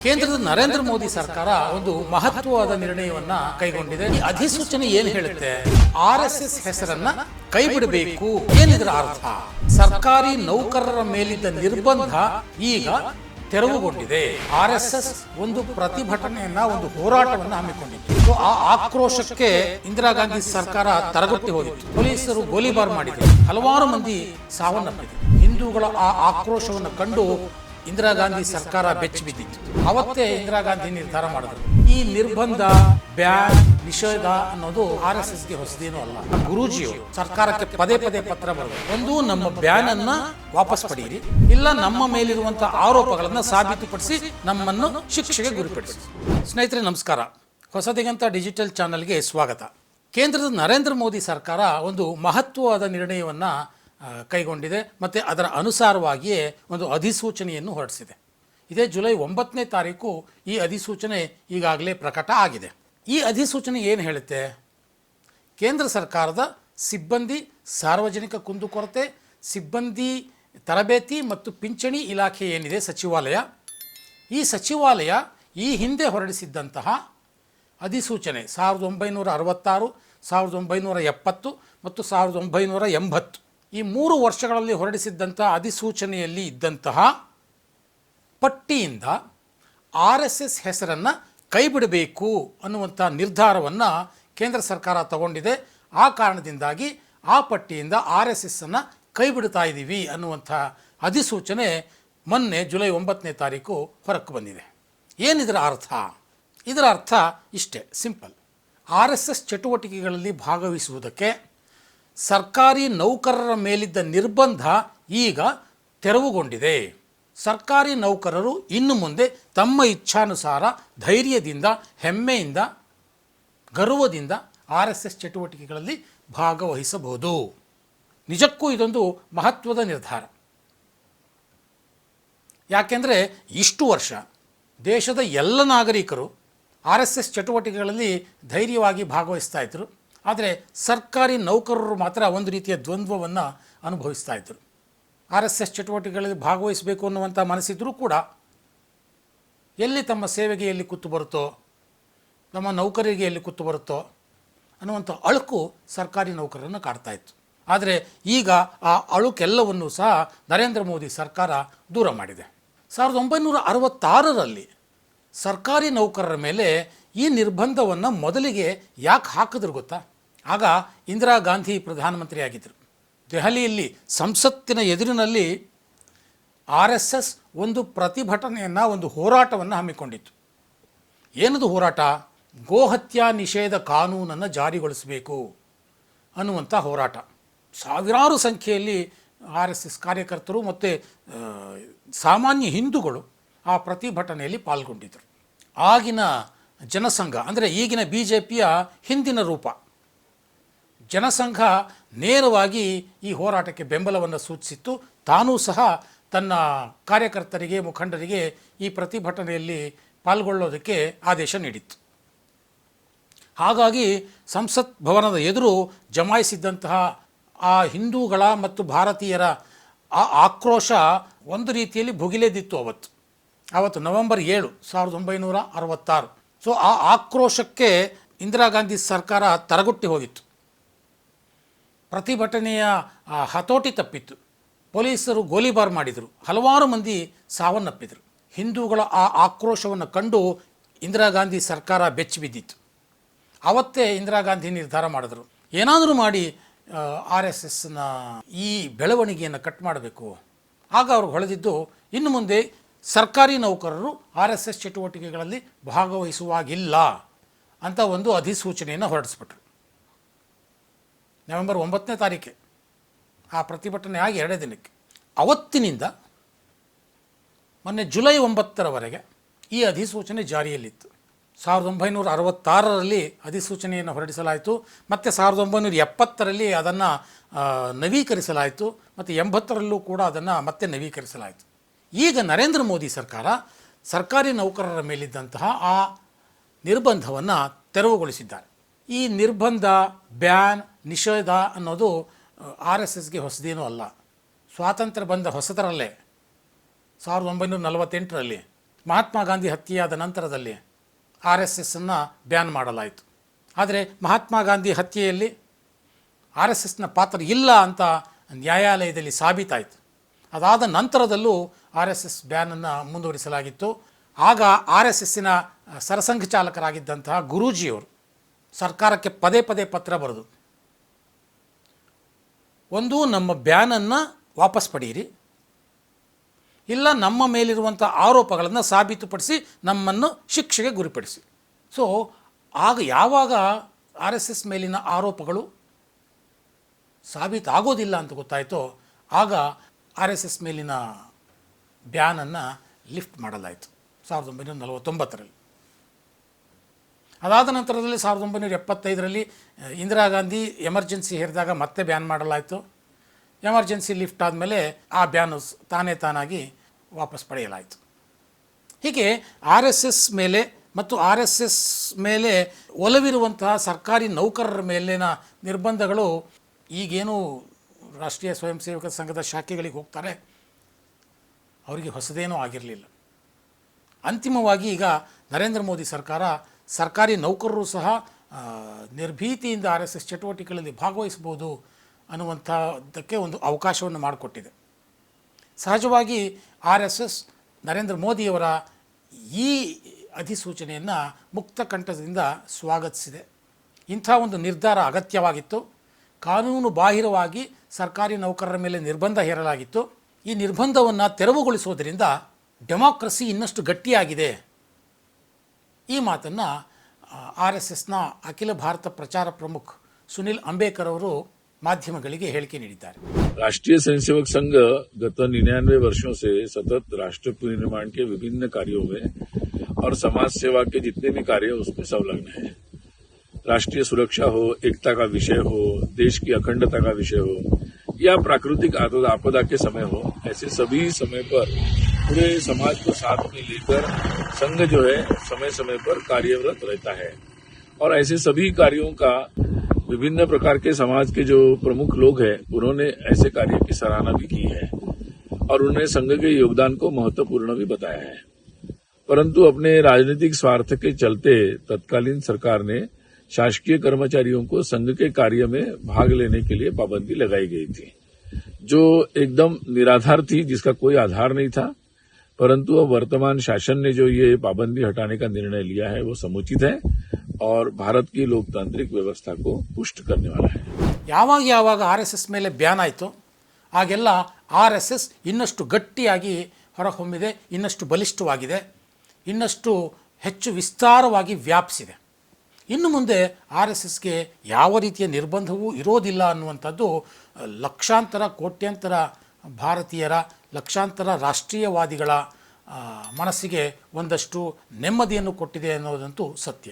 ಕೇಂದ್ರದ ನರೇಂದ್ರ ಮೋದಿ ಸರ್ಕಾರ ಒಂದು ಮಹತ್ವವಾದ ನಿರ್ಣಯವನ್ನ ಕೈಗೊಂಡಿದೆ. ಈ ಅಧಿಸೂಚನೆ ಏನ್ ಹೇಳುತ್ತೆ? RSS ಹೆಸರನ್ನ ಕೈ ಬಿಡಬೇಕು. ಏನಿದರ ಅರ್ಥ? ಸರ್ಕಾರಿ ನೌಕರರ ಮೇಲಿದ್ದ ನಿರ್ಬಂಧ ಈಗ ತೆರವುಗೊಂಡಿದೆ. RSS ಒಂದು ಪ್ರತಿಭಟನೆಯನ್ನ, ಒಂದು ಹೋರಾಟವನ್ನು ಹಮ್ಮಿಕೊಂಡಿತ್ತು. ಆ ಆಕ್ರೋಶಕ್ಕೆ ಇಂದಿರಾ ಗಾಂಧಿ ಸರ್ಕಾರ ತರಗಟ್ಟಿ ಹೋಗಿತ್ತು. ಪೊಲೀಸರು ಗೋಲಿಬಾರ್ ಮಾಡಿದರು, ಹಲವಾರು ಮಂದಿ ಸಾವನ್ನಪ್ಪಿದರು. ಹಿಂದೂಗಳ ಆ ಆಕ್ರೋಶವನ್ನು ಕಂಡು ಇಂದಿರಾ ಗಾಂಧಿ ಸರ್ಕಾರ ಬೆಚ್ಚಿ ಬಿದ್ದಿತ್ತು. ಅವತ್ತೇ ಇಂದಿರಾ ಗಾಂಧಿ ನಿರ್ಧಾರ ಮಾಡಿದ್ರು, ಈ ನಿರ್ಬಂಧ, ಬ್ಯಾನ್, ನಿಷೇಧ ಅನ್ನೋದು RSSಗೆ ಹೊಸದೇನೂ ಅಲ್ಲ. ಗುರೂಜಿಯವರು ಸರ್ಕಾರಕ್ಕೆ ಪದೇ ಪದೇ ಪತ್ರ ಬರೆದರು, ಒಂದು ನಮ್ಮ ಬ್ಯಾನ್ ಅನ್ನ ವಾಪಸ್ ಪಡೆಯಿರಿ, ಇಲ್ಲ ನಮ್ಮ ಮೇಲಿರುವಂತಹ ಆರೋಪಗಳನ್ನ ಸಾಬೀತುಪಡಿಸಿ ನಮ್ಮನ್ನು ಶಿಕ್ಷೆಗೆ ಗುರಿಪಡಿಸಿ. ಸ್ನೇಹಿತರೆ ನಮಸ್ಕಾರ, ಹೊಸ ದಿಗಂತ ಡಿಜಿಟಲ್ ಚಾನೆಲ್ಗೆ ಸ್ವಾಗತ. ಕೇಂದ್ರದ ನರೇಂದ್ರ ಮೋದಿ ಸರ್ಕಾರ ಒಂದು ಮಹತ್ವವಾದ ನಿರ್ಣಯವನ್ನ ಕೈಗೊಂಡಿದೆ ಮತ್ತು ಅದರ ಅನುಸಾರವಾಗಿಯೇ ಒಂದು ಅಧಿಸೂಚನೆಯನ್ನು ಹೊರಡಿಸಿದೆ. ಇದೇ ಜುಲೈ 9ನೇ ತಾರೀಕು ಈ ಅಧಿಸೂಚನೆ ಈಗಾಗಲೇ ಪ್ರಕಟ ಆಗಿದೆ. ಈ ಅಧಿಸೂಚನೆ ಏನು ಹೇಳುತ್ತೆ? ಕೇಂದ್ರ ಸರ್ಕಾರದ ಸಿಬ್ಬಂದಿ, ಸಾರ್ವಜನಿಕ ಕುಂದುಕೊರತೆ, ಸಿಬ್ಬಂದಿ ತರಬೇತಿ ಮತ್ತು ಪಿಂಚಣಿ ಇಲಾಖೆ ಏನಿದೆ ಸಚಿವಾಲಯ, ಈ ಸಚಿವಾಲಯ ಈ ಹಿಂದೆ ಹೊರಡಿಸಿದ್ದಂತಹ ಅಧಿಸೂಚನೆ 1966, 1970 ಮತ್ತು 1980 ಈ 3 ವರ್ಷಗಳಲ್ಲಿ ಹೊರಡಿಸಿದ್ದಂಥ ಅಧಿಸೂಚನೆಯಲ್ಲಿ ಇದ್ದಂತಹ ಪಟ್ಟಿಯಿಂದ RSS ಹೆಸರನ್ನು ಕೈಬಿಡಬೇಕು ಅನ್ನುವಂಥ ನಿರ್ಧಾರವನ್ನು ಕೇಂದ್ರ ಸರ್ಕಾರ ತಗೊಂಡಿದೆ. ಆ ಕಾರಣದಿಂದಾಗಿ ಆ ಪಟ್ಟಿಯಿಂದ RSSನ್ನು ಕೈಬಿಡ್ತಾ ಇದ್ದೀವಿ ಅನ್ನುವಂಥ ಅಧಿಸೂಚನೆ ಮೊನ್ನೆ ಜುಲೈ 9ನೇ ತಾರೀಕು ಹೊರಕ್ಕೆ ಬಂದಿದೆ. ಏನಿದರ ಅರ್ಥ? ಇದರ ಅರ್ಥ ಇಷ್ಟೇ, ಸಿಂಪಲ್. RSS ಚಟುವಟಿಕೆಗಳಲ್ಲಿ ಭಾಗವಹಿಸುವುದಕ್ಕೆ ಸರ್ಕಾರಿ ನೌಕರರ ಮೇಲಿದ್ದ ನಿರ್ಬಂಧ ಈಗ ತೆರವುಗೊಂಡಿದೆ. ಸರ್ಕಾರಿ ನೌಕರರು ಇನ್ನು ಮುಂದೆ ತಮ್ಮ ಇಚ್ಛಾನುಸಾರ ಧೈರ್ಯದಿಂದ, ಹೆಮ್ಮೆಯಿಂದ, ಗರ್ವದಿಂದ RSS ಚಟುವಟಿಕೆಗಳಲ್ಲಿ ಭಾಗವಹಿಸಬಹುದು. ನಿಜಕ್ಕೂ ಇದೊಂದು ಮಹತ್ವದ ನಿರ್ಧಾರ. ಯಾಕೆಂದರೆ ಇಷ್ಟು ವರ್ಷ ದೇಶದ ಎಲ್ಲ ನಾಗರಿಕರು RSS ಚಟುವಟಿಕೆಗಳಲ್ಲಿ ಧೈರ್ಯವಾಗಿ ಭಾಗವಹಿಸ್ತಾ ಇದ್ದರು. ಆದರೆ ಸರ್ಕಾರಿ ನೌಕರರು ಮಾತ್ರ ಒಂದು ರೀತಿಯ ದ್ವಂದ್ವವನ್ನು ಅನುಭವಿಸ್ತಾ ಇದ್ದರು. RSS ಚಟುವಟಿಕೆಗಳಲ್ಲಿ ಭಾಗವಹಿಸಬೇಕು ಅನ್ನುವಂಥ ಮನಸ್ಸಿದ್ರೂ ಕೂಡ ಎಲ್ಲಿ ತಮ್ಮ ಸೇವೆಗೆ ಎಲ್ಲಿ ಕೂತು ಬರುತ್ತೋ, ನಮ್ಮ ನೌಕರಿಗೆ ಎಲ್ಲಿ ಕೂತು ಬರುತ್ತೋ ಅನ್ನುವಂಥ ಅಳುಕು ಸರ್ಕಾರಿ ನೌಕರರನ್ನು ಕಾಡ್ತಾ ಇತ್ತು. ಆದರೆ ಈಗ ಆ ಅಳುಕೆಲ್ಲವನ್ನೂ ಸಹ ನರೇಂದ್ರ ಮೋದಿ ಸರ್ಕಾರ ದೂರ ಮಾಡಿದೆ. 1966ರಲ್ಲಿ ಸರ್ಕಾರಿ ನೌಕರರ ಮೇಲೆ ಈ ನಿರ್ಬಂಧವನ್ನು ಮೊದಲಿಗೆ ಯಾಕೆ ಹಾಕಿದ್ರು ಗೊತ್ತಾ? ಆಗ ಇಂದಿರಾ ಗಾಂಧಿ ಪ್ರಧಾನಮಂತ್ರಿ ಆಗಿದ್ದರು. ದೆಹಲಿಯಲ್ಲಿ ಸಂಸತ್ತಿನ ಎದುರಿನಲ್ಲಿ RSS ಒಂದು ಪ್ರತಿಭಟನೆಯನ್ನು, ಒಂದು ಹೋರಾಟವನ್ನು ಹಮ್ಮಿಕೊಂಡಿತ್ತು. ಏನದು ಹೋರಾಟ? ಗೋಹತ್ಯಾ ನಿಷೇಧ ಕಾನೂನನ್ನು ಜಾರಿಗೊಳಿಸಬೇಕು ಅನ್ನುವಂಥ ಹೋರಾಟ. ಸಾವಿರಾರು ಸಂಖ್ಯೆಯಲ್ಲಿ RSS ಕಾರ್ಯಕರ್ತರು ಮತ್ತು ಸಾಮಾನ್ಯ ಹಿಂದೂಗಳು ಆ ಪ್ರತಿಭಟನೆಯಲ್ಲಿ ಪಾಲ್ಗೊಂಡಿದ್ದರು. ಆಗಿನ ಜನಸಂಘ ಅಂದರೆ ಈಗಿನ BJPಯ ಹಿಂದಿನ ರೂಪ ಜನಸಂಘ ನೇರವಾಗಿ ಈ ಹೋರಾಟಕ್ಕೆ ಬೆಂಬಲವನ್ನು ಸೂಚಿಸಿತ್ತು. ತಾನೂ ಸಹ ತನ್ನ ಕಾರ್ಯಕರ್ತರಿಗೆ, ಮುಖಂಡರಿಗೆ ಈ ಪ್ರತಿಭಟನೆಯಲ್ಲಿ ಪಾಲ್ಗೊಳ್ಳೋದಕ್ಕೆ ಆದೇಶ ನೀಡಿತ್ತು. ಹಾಗಾಗಿ ಸಂಸತ್ ಭವನದ ಎದುರು ಜಮಾಯಿಸಿದ್ದಂತಹ ಆ ಹಿಂದೂಗಳ ಮತ್ತು ಭಾರತೀಯರ ಆ ಆಕ್ರೋಶ ಒಂದು ರೀತಿಯಲ್ಲಿ ಭುಗಿಲೆದಿತ್ತು. ಅವತ್ತು ನವೆಂಬರ್ 7, 1966. ಸೊ ಆ ಆಕ್ರೋಶಕ್ಕೆ ಇಂದಿರಾ ಗಾಂಧಿ ಸರ್ಕಾರ ತರಗುಟ್ಟಿ ಹೋಗಿತ್ತು. ಪ್ರತಿಭಟನೆಯ ಹತೋಟಿ ತಪ್ಪಿತ್ತು. ಪೊಲೀಸರು ಗೋಲಿಬಾರ್ ಮಾಡಿದರು, ಹಲವಾರು ಮಂದಿ ಸಾವನ್ನಪ್ಪಿದರು. ಹಿಂದೂಗಳ ಆ ಆಕ್ರೋಶವನ್ನು ಕಂಡು ಇಂದಿರಾ ಗಾಂಧಿ ಸರ್ಕಾರ ಬೆಚ್ಚಿ ಬಿದ್ದಿತ್ತು. ಅವತ್ತೇ ಇಂದಿರಾ ಗಾಂಧಿ ನಿರ್ಧಾರ ಮಾಡಿದ್ರು, ಏನಾದರೂ ಮಾಡಿ RSSನ ಈ ಬೆಳವಣಿಗೆಯನ್ನು ಕಟ್ ಮಾಡಬೇಕು. ಆಗ ಅವ್ರಿಗೆ ಹೊಳೆದಿದ್ದು, ಇನ್ನು ಮುಂದೆ ಸರ್ಕಾರಿ ನೌಕರರು RSS ಚಟುವಟಿಕೆಗಳಲ್ಲಿ ಭಾಗವಹಿಸುವಾಗಿಲ್ಲ ಅಂತ ಒಂದು ಅಧಿಸೂಚನೆಯನ್ನು ಹೊರಡಿಸ್ಬಿಟ್ರು. ನವೆಂಬರ್ 9ನೇ ತಾರೀಕೆ ಆ ಪ್ರತಿಭಟನೆ ಆಗಿ 2 ದಿನಕ್ಕೆ. ಅವತ್ತಿನಿಂದ ಮೊನ್ನೆ ಜುಲೈ 9ರವರೆಗೆ ಈ ಅಧಿಸೂಚನೆ ಜಾರಿಯಲ್ಲಿತ್ತು. 1966ರಲ್ಲಿ ಅಧಿಸೂಚನೆಯನ್ನು ಹೊರಡಿಸಲಾಯಿತು, ಮತ್ತು 1970ರಲ್ಲಿ ಅದನ್ನು ನವೀಕರಿಸಲಾಯಿತು, ಮತ್ತು 80ರಲ್ಲೂ ಕೂಡ ಅದನ್ನು ಮತ್ತೆ ನವೀಕರಿಸಲಾಯಿತು. ಈಗ ನರೇಂದ್ರ ಮೋದಿ ಸರ್ಕಾರ ಸರ್ಕಾರಿ ನೌಕರರ ಮೇಲಿದ್ದಂತಹ ಆ ನಿರ್ಬಂಧವನ್ನು ತೆರವುಗೊಳಿಸಿದ್ದಾರೆ. ಈ ನಿರ್ಬಂಧ, ಬ್ಯಾನ್, ನಿಷೇಧ ಅನ್ನೋದು RSSಗೆ ಹೊಸದೇನೂ ಅಲ್ಲ. ಸ್ವಾತಂತ್ರ್ಯ ಬಂದ ಹೊಸದರಲ್ಲೇ 1948ರಲ್ಲಿ ಮಹಾತ್ಮ ಗಾಂಧಿ ಹತ್ಯೆಯಾದ ನಂತರದಲ್ಲಿ ಆರ್ ಎಸ್ ಎಸ್ಸನ್ನು ಬ್ಯಾನ್ ಮಾಡಲಾಯಿತು. ಆದರೆ ಮಹಾತ್ಮ ಗಾಂಧಿ ಹತ್ಯೆಯಲ್ಲಿ ಆರ್ ಎಸ್ ಎಸ್ನ ಪಾತ್ರ ಇಲ್ಲ ಅಂತ ನ್ಯಾಯಾಲಯದಲ್ಲಿ ಸಾಬೀತಾಯಿತು. ಅದಾದ ನಂತರದಲ್ಲೂ ಆರ್ ಎಸ್ ಎಸ್ ಬ್ಯಾನನ್ನು ಮುಂದುವರಿಸಲಾಗಿತ್ತು. ಆಗ ಆರ್ ಎಸ್ ಎಸ್ಸಿನ ಸರಸಂಘಚಾಲಕರಾಗಿದ್ದಂತಹ ಗುರೂಜಿಯವರು ಸರ್ಕಾರಕ್ಕೆ ಪದೇ ಪದೇ ಪತ್ರ ಬರೆದು, ಒಂದು ನಮ್ಮ ಬ್ಯಾನನ್ನು ವಾಪಸ್ ಪಡೆಯಿರಿ, ಇಲ್ಲ ನಮ್ಮ ಮೇಲಿರುವಂಥ ಆರೋಪಗಳನ್ನು ಸಾಬೀತುಪಡಿಸಿ ನಮ್ಮನ್ನು ಶಿಕ್ಷೆಗೆ ಗುರಿಪಡಿಸಿ. ಸೊ ಆಗ ಯಾವಾಗ ಆರ್ ಎಸ್ ಎಸ್ ಮೇಲಿನ ಆರೋಪಗಳು ಸಾಬೀತಾಗೋದಿಲ್ಲ ಅಂತ ಗೊತ್ತಾಯಿತೋ ಆಗ ಆರ್ ಎಸ್ ಎಸ್ ಮೇಲಿನ ಬ್ಯಾನನ್ನು ಲಿಫ್ಟ್ ಮಾಡಲಾಯಿತು 1949ರಲ್ಲಿ. ಅದಾದ ನಂತರದಲ್ಲಿ 1975ರಲ್ಲಿ ಇಂದಿರಾ ಗಾಂಧಿ ಎಮರ್ಜೆನ್ಸಿ ಹೇರಿದಾಗ ಮತ್ತೆ ಬ್ಯಾನ್ ಮಾಡಲಾಯಿತು. ಎಮರ್ಜೆನ್ಸಿ ಲಿಫ್ಟ್ ಆದಮೇಲೆ ಆ ಬ್ಯಾನು ತಾನಾಗಿ ವಾಪಸ್ ಪಡೆಯಲಾಯಿತು. ಹೀಗೆ ಆರ್ ಎಸ್ ಎಸ್ ಮೇಲೆ ಮತ್ತು ಆರ್ ಎಸ್ ಎಸ್ ಮೇಲೆ ಒಲವಿರುವಂತಹ ಸರ್ಕಾರಿ ನೌಕರರ ಮೇಲಿನ ನಿರ್ಬಂಧಗಳು ಈಗೇನು ರಾಷ್ಟ್ರೀಯ ಸ್ವಯಂ ಸೇವಕ ಸಂಘದ ಶಾಖೆಗಳಿಗೆ ಹೋಗ್ತಾರೆ ಅವರಿಗೆ ಹೊಸದೇನೂ ಆಗಿರಲಿಲ್ಲ. ಅಂತಿಮವಾಗಿ ಈಗ ನರೇಂದ್ರ ಮೋದಿ ಸರ್ಕಾರ ಸರ್ಕಾರಿ ನೌಕರರು ಸಹ ನಿರ್ಭೀತಿಯಿಂದ ಆರ್ ಎಸ್ ಎಸ್ ಚಟುವಟಿಕೆಗಳಲ್ಲಿ ಭಾಗವಹಿಸ್ಬೋದು ಅನ್ನುವಂಥದ್ದಕ್ಕೆ ಒಂದು ಅವಕಾಶವನ್ನು ಮಾಡಿಕೊಟ್ಟಿದೆ. ಸಹಜವಾಗಿ ಆರ್ ಎಸ್ ಎಸ್ ನರೇಂದ್ರ ಮೋದಿಯವರ ಈ ಅಧಿಸೂಚನೆಯನ್ನು ಮುಕ್ತ ಕಂಠದಿಂದ ಸ್ವಾಗತಿಸಿದೆ. ಇಂಥ ಒಂದು ನಿರ್ಧಾರ ಅಗತ್ಯವಾಗಿತ್ತು. ಕಾನೂನು ಬಾಹಿರವಾಗಿ ಸರ್ಕಾರಿ ನೌಕರರ ಮೇಲೆ ನಿರ್ಬಂಧ ಹೇರಲಾಗಿತ್ತು. ಈ ನಿರ್ಬಂಧವನ್ನು ತೆರವುಗೊಳಿಸೋದರಿಂದ ಡೆಮಾಕ್ರಸಿ ಇನ್ನಷ್ಟು ಗಟ್ಟಿಯಾಗಿದೆ. ಈ ಮಾತನ್ನು ಆರ್ ಎಸ್ ಎಸ್ನ ಅಖಿಲ ಭಾರತ ಪ್ರಚಾರ ಪ್ರಮುಖ ಸುನಿಲ್ ಅಂಬೇಕರ್ ಅವರು ಮಾಧ್ಯಮಗಳಿಗೆ ಹೇಳಿಕೆ ನೀಡಿದ್ದಾರೆ. राष्ट्रीय स्वयंसेवक संघ गत 99 वर्षों से सतत राष्ट्र निर्माण के विभिन्न कार्यों में और समाज सेवा के जितने भी कार्य उसमें संलग्न है. राष्ट्रीय सुरक्षा हो, एकता का विषय हो, देश की अखंडता का विषय हो या प्राकृतिक आपदा के समय हो, ऐसे सभी समय पर पूरे समाज को साथ में लेकर संघ जो है समय समय पर कार्यरत रहता है. और ऐसे सभी कार्यों का विभिन्न प्रकार के समाज के जो प्रमुख लोग हैं उन्होंने ऐसे कार्य की सराहना भी की है और उन्होंने संघ के योगदान को महत्वपूर्ण भी बताया है. परंतु अपने राजनीतिक स्वार्थ के चलते तत्कालीन सरकार ने शासकीय कर्मचारियों को संघ के कार्य में भाग लेने के लिए पाबंदी लगाई गई थी, जो एकदम निराधार थी, जिसका कोई आधार नहीं था. परंतु अब वर्तमान शासन ने जो ये पाबंदी हटाने का निर्णय लिया है वो समुचित है और भारत की लोकतांत्रिक व्यवस्था को पुष्ट करने वाला है. ಯಾವಾಗ ಆರ್ ಎಸ್ ಎಸ್ ಮೇಲೆ ಬ್ಯಾನ್ ಆಯಿತು ಆಗೆಲ್ಲ ಆರ್ ಎಸ್ ಎಸ್ ಇನ್ನಷ್ಟು ಗಟ್ಟಿಯಾಗಿ ಹೊರಹೊಮ್ಮಿದೆ, ಇನ್ನಷ್ಟು ಬಲಿಷ್ಠವಾಗಿದೆ, ಇನ್ನಷ್ಟು ಹೆಚ್ಚು ವಿಸ್ತಾರವಾಗಿ ವ್ಯಾಪಿಸಿದೆ. ಇನ್ನು ಮುಂದೆ ಆರ್ ಎಸ್ ಎಸ್ಗೆ ಯಾವ ರೀತಿಯ ನಿರ್ಬಂಧವೂ ಇರೋದಿಲ್ಲ ಅನ್ನುವಂಥದ್ದು ಲಕ್ಷಾಂತರ ಕೋಟ್ಯಾಂತರ ಭಾರತೀಯರ, ಲಕ್ಷಾಂತರ ರಾಷ್ಟ್ರೀಯವಾದಿಗಳ ಮನಸ್ಸಿಗೆ ಒಂದಷ್ಟು ನೆಮ್ಮದಿಯನ್ನು ಕೊಟ್ಟಿದೆ ಅನ್ನೋದಂತೂ ಸತ್ಯ.